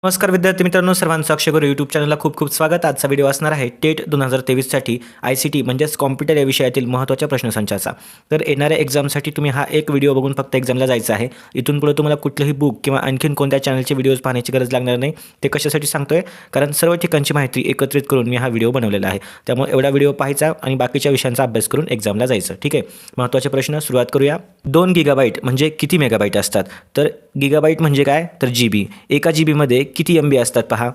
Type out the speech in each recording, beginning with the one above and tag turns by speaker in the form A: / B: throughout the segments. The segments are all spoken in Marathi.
A: नमस्कार विद्यार्थी मित्रांनो, सर्वांचं अक्षय गुरु यूट्यूब चॅनलला खूप खूप स्वागत. आजचा व्हिडिओ असणार आहे टेट 2023साठी ICT म्हणजेच कॉम्प्युटर या विषयातील महत्त्वाच्या प्रश्नसंचाचा. तर येणाऱ्या एक्झामसाठी तुम्ही हा एक व्हिडिओ बघून फक्त एक्झामला जायचं आहे. इथून पुढे तुम्हाला कुठलंही बुक किंवा आणखीन कोणत्या चॅनलचे व्हिडिओज पाहण्याची गरज लागणार नाही. ते कशासाठी सांगतोय, कारण सर्व ठिकाणची माहिती एकत्रित करून मी हा व्हिडिओ बनवलेला आहे. त्यामुळे एवढा व्हिडिओ पाहायचा आणि बाकीच्या विषयांचा अभ्यास करून एक्झामला जायचं. ठीक आहे, महत्त्वाचे प्रश्न सुरुवात करूया. 2 GB म्हणजे किती मेगाबाईट असतात? तर गिगाबाईट म्हणजे काय? तर GB. एका GBमध्ये किती MB असतात पहा.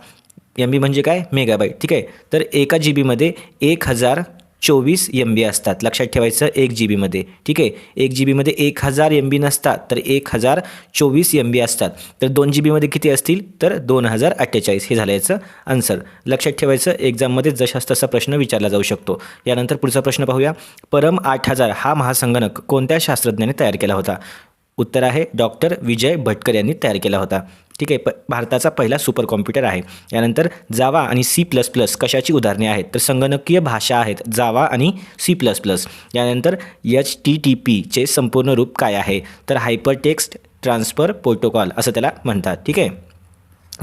A: MB म्हणजे काय? मेगाबाईट. ठीक आहे, तर एका GBमध्ये 1024 MB असतात. लक्षात ठेवायचं 1 GBमध्ये. ठीक आहे, 1 GBमध्ये 1000 MB नसतात, तर 1024 MB असतात. तर 2 GBमध्ये किती असतील? तर 2048. हे झालं याचं आन्सर. लक्षात ठेवायचं, एक्झाममध्ये जशास तसा प्रश्न विचारला जाऊ शकतो. यानंतर पुढचा प्रश्न पाहूया. परम 8000 हा महासंगणक कोणत्या शास्त्रज्ञाने तयार केला होता? उत्तर आहे डॉक्टर विजय भटकर यांनी तयार केला होता. ठीक आहे, भारताचा पहिला सुपर कॉम्प्युटर आहे. यानंतर जावा आणि C++ कशाची उदाहरणे आहेत? तर संगणकीय भाषा आहेत जावा आणि C++. यानंतर HTTPचे संपूर्ण रूप काय आहे? तर हायपर टेक्स्ट ट्रान्सफर प्रोटोकॉल असं त्याला म्हणतात. ठीक आहे,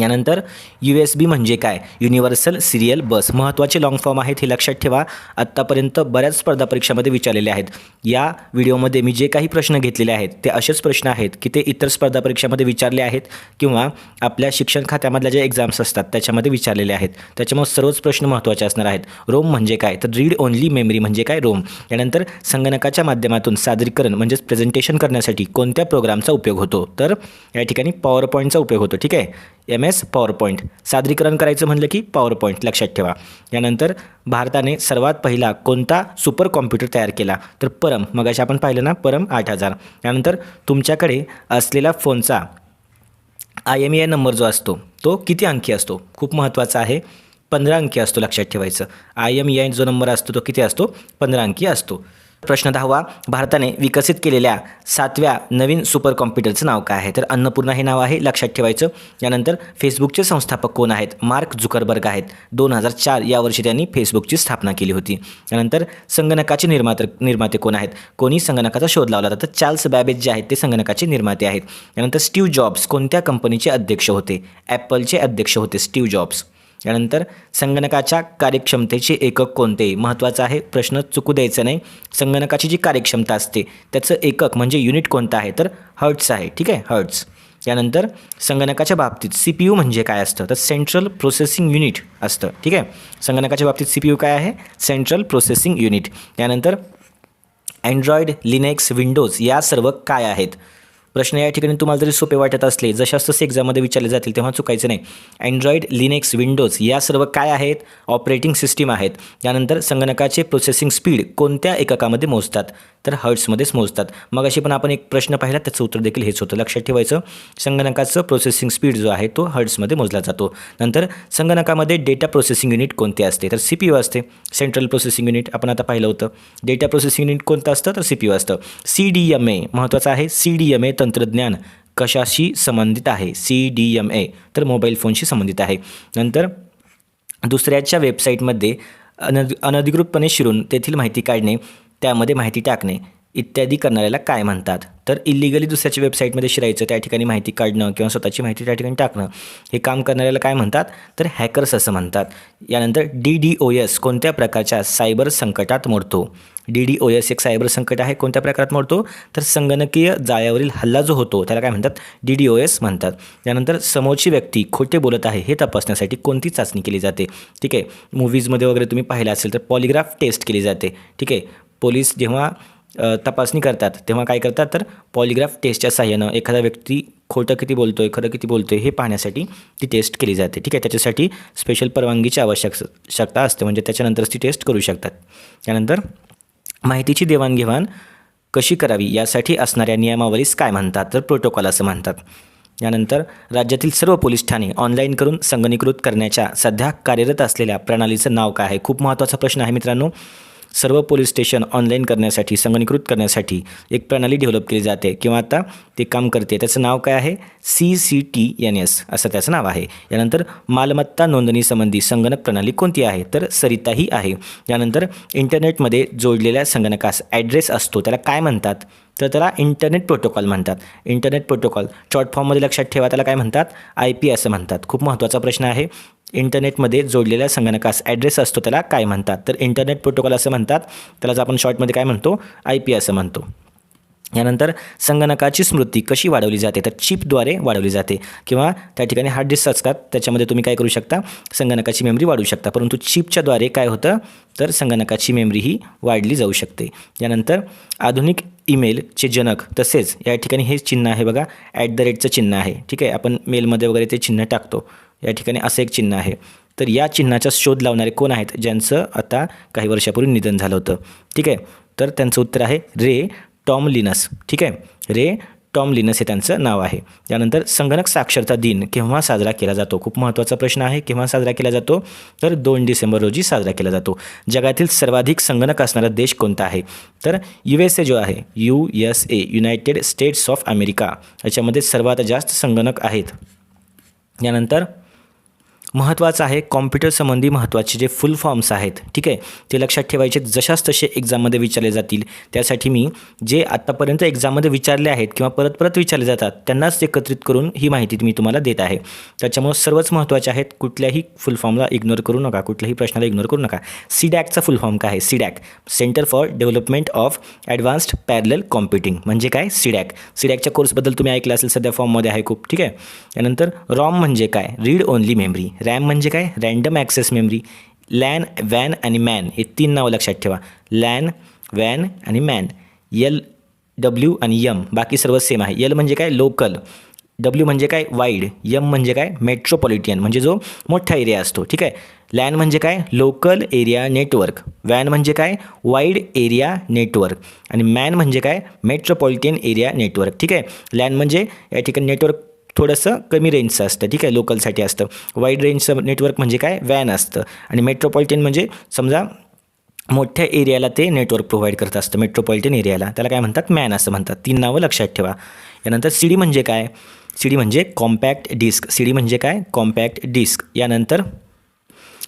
A: यानंतर USB म्हणजे काय? युनिव्हर्सल सिरियल बस. महत्त्वाचे लॉंग फॉर्म आहेत, हे लक्षात ठेवा. आत्तापर्यंत बऱ्याच स्पर्धा परीक्षामध्ये विचारलेले आहेत. या व्हिडिओमध्ये मी जे काही प्रश्न घेतलेले आहेत ते असेच प्रश्न आहेत की ते इतर स्पर्धा परीक्षामध्ये विचारले आहेत किंवा आपल्या शिक्षण खात्यामधल्या जे एक्झाम्स असतात त्याच्यामध्ये विचारलेले आहेत. त्याच्यामुळे सर्वच प्रश्न महत्त्वाचे असणार आहेत. रोम म्हणजे काय? तर रीड ओनली मेमरी म्हणजे काय? रोम. यानंतर संगणकाच्या माध्यमातून सादरीकरण म्हणजेच प्रेझेंटेशन करण्यासाठी कोणत्या प्रोग्रामचा उपयोग होतो? तर या ठिकाणी पॉवर पॉईंटचा उपयोग होतो. ठीक आहे, MS पॉवर पॉईंट. सादरीकरण करायचं म्हणलं की पॉवर पॉईंट लक्षात ठेवा. यानंतर भारताने सर्वात पहिला कोणता सुपर कॉम्प्युटर तयार केला? तर परम. मगाशी आपण पाहिलं ना, परम 8000. यानंतर तुमच्याकडे असलेला फोनचा IMEI नंबर जो असतो तो किती अंकी असतो? खूप महत्त्वाचा आहे, 15 अंकी असतो. लक्षात ठेवायचं, IMEI जो नंबर असतो तो किती असतो? 15 अंकी असतो. प्रश्न 10वा. भारताने विकसित केलेल्या 7व्या नवीन सुपर कॉम्प्युटरचं नाव काय आहे? तर अन्नपूर्णा हे नाव आहे. लक्षात ठेवायचं. यानंतर फेसबुकचे संस्थापक कोण आहेत? मार्क झुकरबर्ग आहेत. 2004 या वर्षी त्यांनी फेसबुकची स्थापना केली होती. यानंतर संगणकाचे निर्माते कोण आहेत? कोणी संगणकाचा शोध लावला होता? तर चार्ल्स बॅबेज जे आहेत ते संगणकाचे निर्माते आहेत. यानंतर स्टीव्ह जॉब्स कोणत्या कंपनीचे अध्यक्ष होते? ॲपलचे अध्यक्ष होते स्टीव्ह जॉब्स. यानंतर संगणकाच्या कार्यक्षमतेचे एकक कोणते? महत्त्वाचं आहे, प्रश्न चुकू द्यायचा नाही. संगणकाची जी कार्यक्षमता असते त्याचं एकक म्हणजे युनिट कोणतं आहे? तर हर्ट्स आहे. ठीक आहे, हर्ट्स. यानंतर संगणकाच्या बाबतीत CPU म्हणजे काय असतं? तर सेंट्रल प्रोसेसिंग युनिट असतं. ठीक आहे, संगणकाच्या बाबतीत CPU काय आहे? Central processing unit. यानंतर अँड्रॉइड, लिनक्स, विंडोज या सर्व काय आहेत? प्रश्न या ठिकाणी तुम्हाला जरी सोपे वाटत असले, जशास तसे एक्झाममध्ये विचारले जातील तेव्हा चुकायचं नाही. अँड्रॉइड, लिनक्स, विंडोज या सर्व काय आहेत? ऑपरेटिंग सिस्टीम आहेत. यानंतर संगणकाचे प्रोसेसिंग स्पीड कोणत्या एककामध्ये मोजतात? तर हर्ट्समध्येच मोजतात. मग अशी पण आपण एक प्रश्न पाहिला, त्याचं उत्तर देखील हेच होतं. लक्षात ठेवायचं, संगणकाचं प्रोसेसिंग स्पीड जो आहे तो हर्ट्समध्ये मोजला जातो. नंतर संगणकामध्ये डेटा प्रोसेसिंग युनिट कोणते असते? तर CPU असते, सेंट्रल प्रोसेसिंग युनिट. आपण आता पाहिलं होतं. डेटा प्रोसेसिंग युनिट कोणतं असतं? तर CPU असतं. CDMA महत्त्वाचं आहे. CDMA तंत्रज्ञान कशाशी संबंधित आहे? CDMA तर मोबाईल फोनशी संबंधित आहे. नंतर दुसऱ्याच्या वेबसाईटमध्ये अनधिकृतपणे शिरून तेथील माहिती काढणे, त्यामध्ये माहिती टाकणे इत्यादी करणाऱ्याला काय म्हणतात? तर इलिगली दुसऱ्याच्या वेबसाईटमध्ये शिरायचं, त्या ठिकाणी माहिती काढणं किंवा स्वतःची माहिती त्या ठिकाणी टाकणं, हे काम करणाऱ्याला काय म्हणतात? तर हॅकर्स असं म्हणतात. यानंतर DDoS कोणत्या प्रकारच्या सायबर संकटात मोडतो? DDoS एक सायबर संकट आहे. कोणत्या प्रकारात मोडतो? तर संगणकीय जाळ्यावरील हल्ला जो होतो त्याला काय म्हणतात? DDoS म्हणतात. यानंतर समोरची व्यक्ती खोटे बोलत आहे हे तपासण्यासाठी कोणती चाचणी केली जाते? ठीक आहे, मूव्हीजमध्ये वगैरे तुम्ही पाहिलं असेल तर पॉलिग्राफ टेस्ट केली जाते. ठीक आहे, पोलीस जेव्हा तपासणी करतात तेव्हा काय करतात? तर पॉलिग्राफ टेस्टच्या साहाय्यानं एखादा व्यक्ती खोटं किती बोलतोय, खरं किती बोलतोय हे पाहण्यासाठी ती टेस्ट केली जाते. ठीक आहे, त्याच्यासाठी स्पेशल परवानगीची आवश्यकता असते, म्हणजे त्याच्यानंतरच ती टेस्ट करू शकतात. त्यानंतर माहितीची देवाणघेवाण कशी करावी यासाठी असणाऱ्या नियमावलीस काय म्हणतात? तर प्रोटोकॉल असं म्हणतात. यानंतर राज्यातील सर्व पोलीस ठाणे ऑनलाईन करून संगणकीकृत करण्याच्या सध्या कार्यरत असलेल्या प्रणालीचं नाव काय आहे? खूप महत्त्वाचा प्रश्न आहे मित्रांनो. सर्व पोलीस स्टेशन ऑनलाईन करण्यासाठी, संगणकीकृत करण्यासाठी एक प्रणाली डेव्हलप केली जाते किंवा आता ते काम करते. त्याचं नाव काय आहे? CCTNS असं त्याचं नाव आहे. यानंतर मालमत्ता नोंदणीसंबंधी संगणक प्रणाली कोणती आहे? तर सरिता ही आहे. यानंतर इंटरनेटमध्ये जोडलेल्या संगणकास ॲड्रेस असतो त्याला काय म्हणतात? तर त्याला इंटरनेट प्रोटोकॉल म्हणतात. इंटरनेट प्रोटोकॉल शॉर्ट फॉर्ममध्ये लक्षात ठेवा, त्याला काय म्हणतात? IP असं म्हणतात. खूप महत्त्वाचा प्रश्न आहे. इंटरनेटमध्ये जोडलेल्या संगणकास ॲड्रेस असतो त्याला काय म्हणतात? तर इंटरनेट प्रोटोकॉल असं म्हणतात. त्यालाच आपण शॉर्टमध्ये काय म्हणतो? IP असं म्हणतो. यानंतर संगणकाची स्मृती कशी वाढवली जाते? तर चिपद्वारे वाढवली जाते किंवा त्या ठिकाणी हार्ड डिस्क असतात त्याच्यामध्ये तुम्ही काय करू शकता? संगणकाची मेमरी वाढवू शकता. परंतु चिपच्याद्वारे काय होतं? तर संगणकाची मेमरी ही वाढली जाऊ शकते. यानंतर आधुनिक ईमेलचे जनक तसेच या ठिकाणी हे चिन्ह आहे बघा, @ चिन्ह आहे. ठीक आहे, आपण मेलमध्ये वगैरे ते चिन्ह टाकतो. या ठिकाणी असं एक चिन्ह आहे. तर या चिन्हाचा शोध लावणारे कोण आहेत? ज्यांचं आता काही वर्षापूर्वी निधन झालं होतं. ठीक आहे, तर त्यांचं उत्तर आहे रे टॉमलिनस. ठीक आहे, रे टॉमलिनस हे त्यांचं नाव आहे. त्यानंतर संगणक साक्षरता दिन केव्हा साजरा केला जातो? खूप महत्त्वाचा प्रश्न आहे. केव्हा साजरा केला जातो? तर 2 डिसेंबर रोजी साजरा केला जातो. जगातील सर्वाधिक संगणक असणारा देश कोणता आहे? तर USA जो आहे, USA United states of America, याच्यामध्ये सर्वात जास्त संगणक आहेत. यानंतर महत्त्वाचं आहे कॉम्प्युटर संबंधी महत्त्वाचे जे फुल फॉर्म्स आहेत, ठीक आहे, ते लक्षात ठेवायचे. जशास तसे एक्झाममध्ये विचारले जातील. त्यासाठी मी जे आत्तापर्यंत एक्झाममध्ये विचारले आहेत किंवा परत परत विचारले जातात त्यांनाच एकत्रित करून ही माहिती मी तुम्हाला देत आहे. त्याच्यामुळे सर्वच महत्त्वाचे आहेत. कुठल्याही फुल फॉर्मला इग्नोर करू नका, कुठल्याही प्रश्नाला इग्नोर करू नका. CDACचा फुल फॉर्म काय आहे? CDAC centre for development of advanced parallel computing म्हणजे काय? CDACच्या कोर्सबद्दल तुम्ही ऐकलं असेल, सध्या फॉर्ममध्ये आहे खूप. ठीक आहे. त्यानंतर ROM म्हणजे काय? Read only memory. रॅम म्हणजे काय? Random access memory. लॅन, वॅन आणि मॅन हे 3 नावं लक्षात ठेवा. लॅन, वॅन आणि मॅन. LW आणि M बाकी सर्व सेम आहे. L म्हणजे काय? लोकल. W म्हणजे काय? वाईड. M म्हणजे काय? मेट्रोपॉलिटन म्हणजे जो मोठा एरिया असतो. ठीक आहे. लॅन म्हणजे काय? Local area network. वॅन म्हणजे काय? Wide area network. आणि मॅन म्हणजे काय? Metropolitan area network. ठीक आहे. लॅन म्हणजे या ठिकाणी नेटवर्क थोडंसं कमी रेंजचं असतं. ठीक आहे, लोकलसाठी असतं. वाईड रेंजचं नेटवर्क म्हणजे काय? वॅन असतं. आणि मेट्रोपॉलिटन म्हणजे समजा मोठ्या एरियाला ते नेटवर्क प्रोव्हाइड करत असतं. मेट्रोपॉलिटन एरियाला त्याला काय म्हणतात? मॅन असं म्हणतात. 3 नावं लक्षात ठेवा. यानंतर CD म्हणजे काय? CD म्हणजे कॉम्पॅक्ट डिस्क. CD म्हणजे काय? Compact disk. यानंतर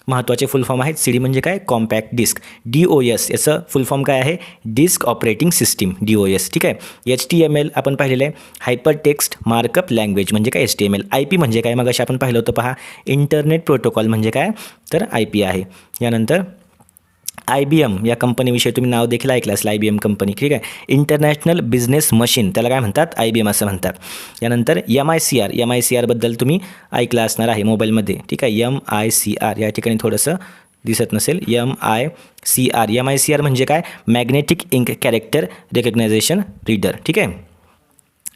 A: महत्त्वाचे फुल फॉर्म आहेत. CD म्हणजे काय? Compact disk. DOS याचं फुल फॉर्म काय आहे? Disk operating system. DOS. ठीक आहे. HTML आपण पाहिलेलं आहे, हायपर टेक्स्ट मार्कअप लँग्वेज म्हणजे काय? HTML. IP म्हणजे काय? मग अशी आपण पाहिलं होतं पहा. इंटरनेट प्रोटोकॉल म्हणजे काय? तर IP आहे. यानंतर IBM या कंपनीविषयी तुम्ही नाव देखील ऐकलं असेल. IBM company. ठीक आहे. इंटरनॅशनल बिझनेस मशीन त्याला काय म्हणतात? IBM असं म्हणतात. यानंतर MICR बद्दल तुम्ही ऐकलं असणार आहे मोबाईलमध्ये. ठीक आहे. MICR या ठिकाणी थोडंसं दिसत नसेल. MICR म्हणजे काय? Magnetic ink character recognition reader. ठीक आहे.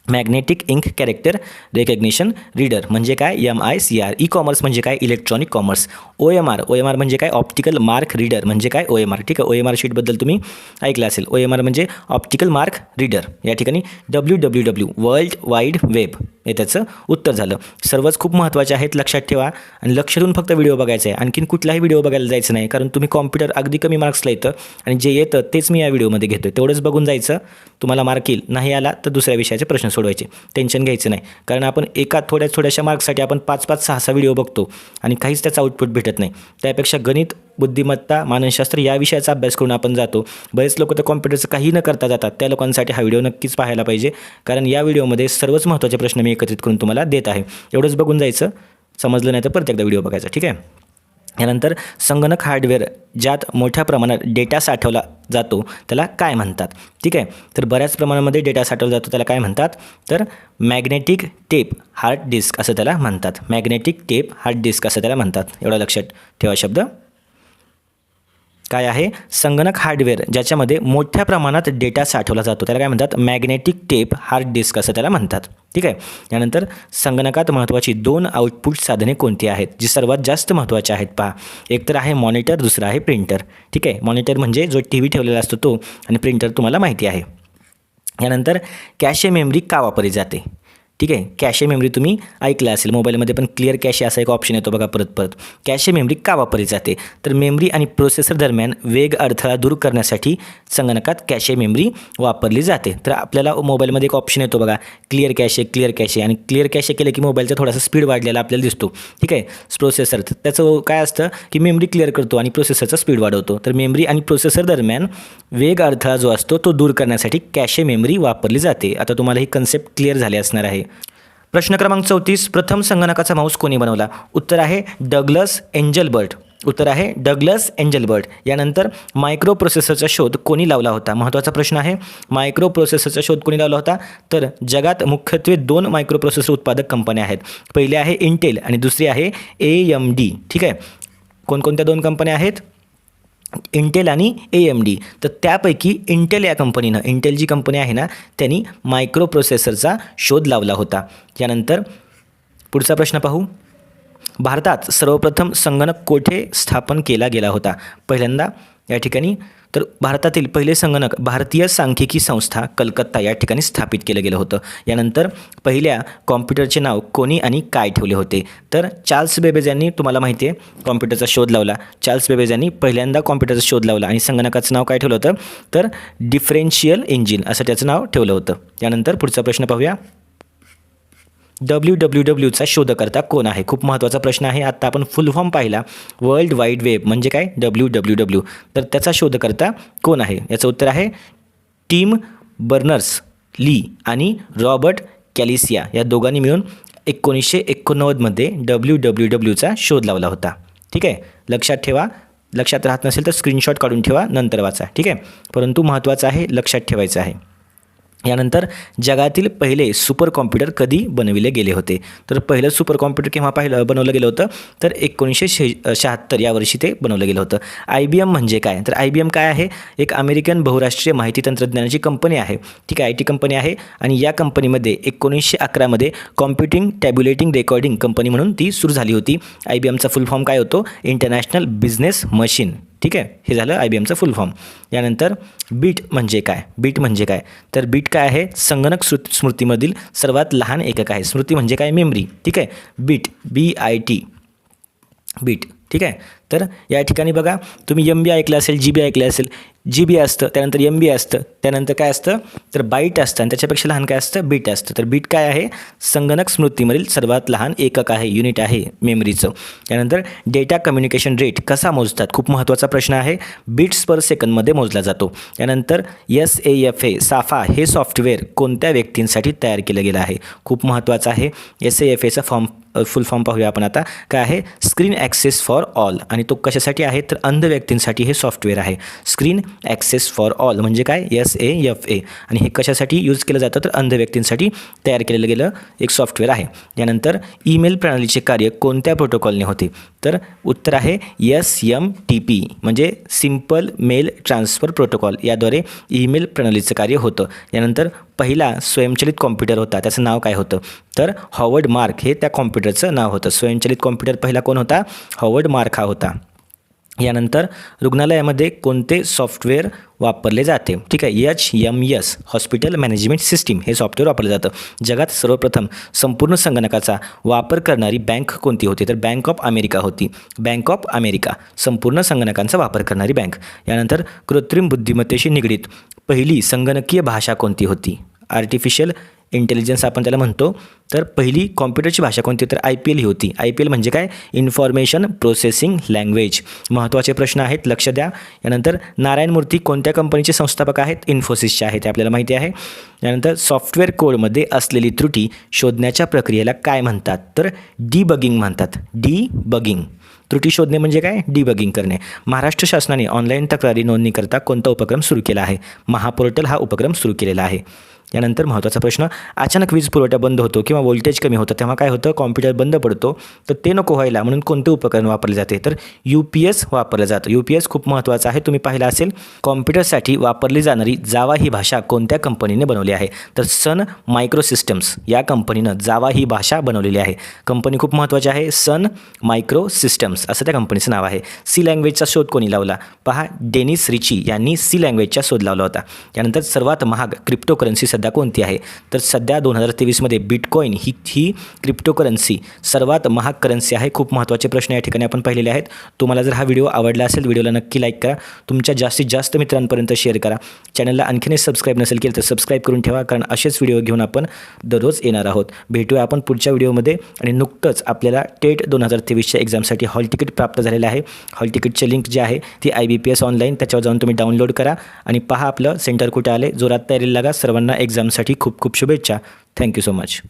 A: Magnetic ink character recognition reader म्हणजे काय? MICR. ई-कॉमर्स म्हणजे काय? Electronic commerce. OMR म्हणजे काय? ऑप्टिकल मार्क रीडर म्हणजे काय? OMR. ठीक आहे. OMR शीटबद्दल तुम्ही ऐकलं असेल. OMR म्हणजे ऑप्टिकल मार्क रीडर. या ठिकाणी WWW वर्ल्ड वाईड वेब हे त्याचं उत्तर झालं. सर्वच खूप महत्त्वाचे आहेत, लक्षात ठेवा. आणि लक्ष देऊन फक्त व्हिडिओ बघायचा आहे. आणखीन कुठलाही व्हिडिओ बघायला जायचं नाही, कारण तुम्ही कॉम्प्युटर अगदी कमी मार्क्सला येतं आणि जे येतं तेच मी या व्हिडिओमध्ये घेतो आहे. तेवढंच बघून जायचं. तुम्हाला मार्क येईल, नाही आला तर दुसऱ्या विषयाचे प्रश्न सोडवायचे. टेन्शन घ्यायचं नाही, कारण आपण एका थोड्याशा मार्क्ससाठी आपण 5-5, 6-6 व्हिडिओ बघतो आणि काहीच त्याचा आउटपुट भेटत नाही. त्यापेक्षा गणित, बुद्धिमत्ता, मानसशास्त्र या विषयाचा अभ्यास करून आपण जातो. बरेच लोक तर कॉम्प्युटरचं काही न करता जातात. त्या लोकांसाठी हा व्हिडिओ नक्कीच पाहायला पाहिजे, कारण या व्हिडिओमध्ये सर्वच महत्त्वाचे प्रश्न मी एकत्रित करून तुम्हाला देत आहे. एवढंच बघून जायचं. समजलं नाही तर परत एकदा व्हिडिओ बघायचा. ठीक आहे. यानंतर संगणक हार्डवेअर ज्यात मोठ्या प्रमाणात डेटा साठवला जातो त्याला काय म्हणतात? ठीक आहे. तर बऱ्याच प्रमाणामध्ये डेटा साठवला जातो त्याला काय म्हणतात? तर मॅग्नेटिक टेप हार्ड डिस्क असं त्याला म्हणतात. मॅग्नेटिक टेप हार्ड डिस्क असं त्याला म्हणतात. एवढा लक्षात ठेवा शब्द. काय आहे? संगणक हार्डवेअर ज्याच्यामध्ये मोठ्या प्रमाणात डेटा साठवला जातो त्याला काय म्हणतात? मॅग्नेटिक टेप हार्ड डिस्क असं त्याला म्हणतात. ठीक आहे. यानंतर संगणकात महत्त्वाची 2 आउटपुट साधने कोणती आहेत जी सर्वात जास्त महत्त्वाची आहेत? पहा, एक तर आहे मॉनिटर, दुसरा आहे प्रिंटर. ठीक आहे. मॉनिटर म्हणजे जो TV ठेवलेला असतो तो, आणि प्रिंटर तुम्हाला माहिती आहे. यानंतर कॅशे मेमरी का वापरली जाते? ठीक आहे. कॅशे मेमरी तुम्ही ऐकलं असेल, मोबाईलमध्ये पण क्लिअर कॅशे असा एक ऑप्शन येतो बघा परत परत. कॅशे मेमरी का वापरली जाते? तर मेमरी आणि प्रोसेसर दरम्यान वेग अडथळा दूर करण्यासाठी संगणकात कॅशे मेमरी वापरली जाते. तर आपल्याला मोबाईलमध्ये एक ऑप्शन येतो बघा, क्लिअर कॅशे आणि क्लिअर कॅशे केलं की मोबाईलचा थोडासा स्पीड वाढलेला आपल्याला दिसतो. ठीक आहे. प्रोसेसर त्याचं काय असतं की मेमरी क्लिअर करतो आणि प्रोसेसरचा स्पीड वाढवतो. तर मेमरी आणि प्रोसेसर दरम्यान वेग अडथळा जो असतो तो दूर करण्यासाठी कॅशे मेमरी वापरली जाते. आता तुम्हाला ही कन्सेप्ट क्लिअर झाली असणार आहे. प्रश्न क्रमांक 34, प्रथम संगणकाचा माऊस कोणी बनवला? उत्तर आहे डग्लस एंजलबर्ट. उत्तर आहे डग्लस एंजलबर्ट. यानंतर मायक्रो प्रोसेसरचा शोध कोणी लावला होता? महत्त्वाचा प्रश्न आहे. मायक्रो प्रोसेसरचा शोध कोणी लावला होता? तर जगात मुख्यत्वे 2 मायक्रो प्रोसेसर उत्पादक कंपन्या आहेत. पहिली आहे इंटेल आणि दुसरी आहे AMD. ठीक आहे. कोणकोणत्या 2 कंपन्या आहेत? इंटेल आणि AMD. तर त्यापैकी इंटेल या कंपनीनं, इंटेल जी कंपनी आहे ना, त्यांनी मायक्रो प्रोसेसरचा शोध लावला होता. यानंतर पुढचा प्रश्न पाहू. भारतात सर्वप्रथम संगणक कोठे स्थापन केला गेला होता? पहिल्यांदा या ठिकाणी तर भारतातील पहिले संगणक भारतीय सांख्यिकी संस्था कलकत्ता या ठिकाणी स्थापित केलं गेलं होतं. यानंतर पहिल्या कॉम्प्युटरचे नाव कोणी आणि काय ठेवले होते? तर चार्ल्स बेबेज यांनी, तुम्हाला माहिती आहे, कॉम्प्युटरचा शोध लावला. चार्ल्स बेबेज यांनी पहिल्यांदा कॉम्प्युटरचा शोध लावला आणि संगणकाचं नाव काय ठेवलं होतं? तर डिफरेन्शियल इंजिन असं त्याचं नाव ठेवलं होतं. यानंतर पुढचा प्रश्न पाहूया. WWWचा शोधकर्ता कोण आहे? खूप महत्त्वाचा प्रश्न आहे. आत्ता आपण फुल फॉर्म पाहिला. वर्ल्ड वाईड वेब म्हणजे काय? WWW. तर त्याचा शोधकर्ता कोण आहे? याचं उत्तर आहे टिम बर्नर्स-ली आणि रॉबर्ट कॅलिसिया या दोघांनी मिळून 1989मध्ये WWWचा शोध लावला होता. ठीक आहे. लक्षात ठेवा. लक्षात राहत नसेल तर स्क्रीनशॉट काढून ठेवा, नंतर वाचा. ठीक आहे. परंतु महत्त्वाचं आहे, लक्षात ठेवायचं आहे. यानंतर जगातील पहिले सुपर कॉम्प्युटर कधी बनविले गेले होते? तर पहिलं सुपर कॉम्प्युटर केव्हा बनवलं गेलं होतं? तर 1976 या वर्षी ते बनवलं गेलं होतं. IBM म्हणजे काय? तर IBM काय आहे? एक अमेरिकन बहुराष्ट्रीय माहिती तंत्रज्ञानाची कंपनी आहे. ठीक आहे. IT कंपनी आहे आणि या कंपनीमध्ये 1911मध्ये कॉम्प्युटिंग टॅब्युलेटिंग रेकॉर्डिंग कंपनी म्हणून ती सुरू झाली होती. IBMचा फुल फॉर्म काय होतो? International business machine. ठीक आहे. हे झालं IBMचं फुल फॉर्म. यानंतर बीट म्हणजे काय? बीट म्हणजे काय? तर बीट काय आहे? संगणक स्मृतीमधील सर्वात लहान एकक आहे. स्मृती म्हणजे काय? मेमरी. ठीक आहे. Bit BIT bit. ठीक आहे. तर या ठिकाणी बघा, तुम्ही MB ऐकलं असेल, GB ऐकलं असेल. GB असतं, त्यानंतर MB असतं, त्यानंतर काय असतं? तर बाईट असतं आणि त्याच्यापेक्षा लहान काय असतं? बीट असतं. तर बीट काय आहे? संगणक स्मृतीमधील सर्वात लहान एकक आहे, युनिट आहे मेमरीचं. त्यानंतर डेटा कम्युनिकेशन रेट कसा मोजतात? खूप महत्त्वाचा प्रश्न आहे. बिट्स पर सेकंदमध्ये मोजला जातो. त्यानंतर SAFA हे सॉफ्टवेअर कोणत्या व्यक्तींसाठी तयार केलं गेलं आहे? खूप महत्त्वाचं आहे. SAFAचा फुल फॉर्म पाहूया आपण आता. काय आहे? Screen access for all. आणि तो कशासाठी आहे? तर अंध व्यक्तींसाठी हे सॉफ्टवेअर आहे. स्क्रीन ॲक्सेस फॉर ऑल म्हणजे काय? SAFA. आणि हे कशासाठी यूज केलं जातं? तर अंध व्यक्तींसाठी तयार केलेलं गेलं एक सॉफ्टवेअर आहे. यानंतर ईमेल प्रणालीचे कार्य कोणत्या प्रोटोकॉलने होते? तर उत्तर आहे SMTP म्हणजे सिम्पल मेल ट्रान्सफर प्रोटोकॉल. याद्वारे ईमेल प्रणालीचं कार्य होतं. यानंतर पहिला स्वयंचलित कॉम्प्युटर होता, त्याचं नाव काय होतं? तर हॉवर्ड मार्क हे त्या कॉम्प्युटरचं नाव होतं. स्वयंचलित कॉम्प्युटर पहिला कोण होता? हॉवर्ड मार्क हा होता. यानंतर रुग्णालयामध्ये कोणते सॉफ्टवेअर वापरले जाते? ठीक आहे. HMS हॉस्पिटल मॅनेजमेंट सिस्टीम हे सॉफ्टवेअर वापरलं जातं. जगात सर्वप्रथम संपूर्ण संगणकाचा वापर करणारी बँक कोणती होती? तर बँक ऑफ अमेरिका होती. बँक ऑफ अमेरिका संपूर्ण संगणकांचा वापर करणारी बँक. यानंतर कृत्रिम बुद्धिमत्तेशी निगडीत पहिली संगणकीय भाषा कोणती होती? आर्टिफिशियल इंटेलिजन्स आपण त्याला म्हणतो. तर पहिली कॉम्प्युटरची भाषा कोणती? तर IPL ही होती. IPL म्हणजे काय? Information processing language. महत्त्वाचे प्रश्न आहेत, लक्ष द्या. यानंतर नारायण मूर्ती कोणत्या कंपनीचे संस्थापक आहेत? इन्फोसिसचे आहेत, ते आपल्याला माहिती आहे. यानंतर सॉफ्टवेअर कोडमध्ये असलेली त्रुटी शोधण्याच्या प्रक्रियेला काय म्हणतात? तर डिबगिंग म्हणतात. डिबगिंग. त्रुटी शोधणे म्हणजे काय? डिबगिंग करणे. महाराष्ट्र शासनाने ऑनलाईन तक्रारी नोंदणीकरता कोणता उपक्रम सुरू केला आहे? महापोर्टल हा उपक्रम सुरू केलेला आहे. यानंतर महत्त्वाचा प्रश्न, अचानक वीज पुरवठा बंद होतो किंवा व्होल्टेज कमी होतं तेव्हा काय होतं? कॉम्प्युटर बंद पडतो. तर ते नको व्हायला म्हणून कोणते उपकरण वापरले जाते? तर UPS वापरलं जातं. UPS खूप महत्त्वाचं आहे, तुम्ही पाहिलं असेल. कॉम्प्युटरसाठी वापरली जाणारी जावा ही भाषा कोणत्या कंपनीने बनवली आहे? तर सन मायक्रो सिस्टम्स या कंपनीनं जावा ही भाषा बनवलेली आहे. कंपनी खूप महत्त्वाची आहे, सन मायक्रो सिस्टम्स असं त्या कंपनीचं नाव आहे. सी लँग्वेजचा शोध कोणी लावला? पहा, डेनिस रिची यांनी सी लँग्वेजचा शोध लावला होता. यानंतर सर्वात महाग क्रिप्टोकरन्सी सध्या कोणती आहे? तर सध्या 2023मध्ये बिटकॉईन ही क्रिप्टोकरन्सी सर्वात महाग करन्सी आहे. खूप महत्त्वाचे प्रश्न या ठिकाणी आपण पाहिलेले आहेत. तुम्हाला जर हा व्हिडिओ आवडला असेल, व्हिडिओला नक्की लाईक करा, तुमच्या जास्तीत जास्त मित्रांपर्यंत शेअर करा. चॅनलला आणखीनही सबस्क्राईब नसेल केलं तर सबस्क्राईब करून ठेवा, कारण असेच व्हिडिओ घेऊन आपण दररोज येणार आहोत. भेटूया आपण पुढच्या व्हिडिओमध्ये. आणि नुकतंच आपल्याला टेट 2023च्या एक्झामसाठी हॉल तिकीट प्राप्त झालेलं आहे. हॉल तिकीटची लिंक जी आहे ती IBPS ऑनलाईन, त्याच्यावर जाऊन तुम्ही डाउनलोड करा आणि पहा आपलं सेंटर कुठे आले. जोरात तयारीला लागा. सर्वांना एक्झामसाठी खूप खूप शुभेच्छा. Thank you so much.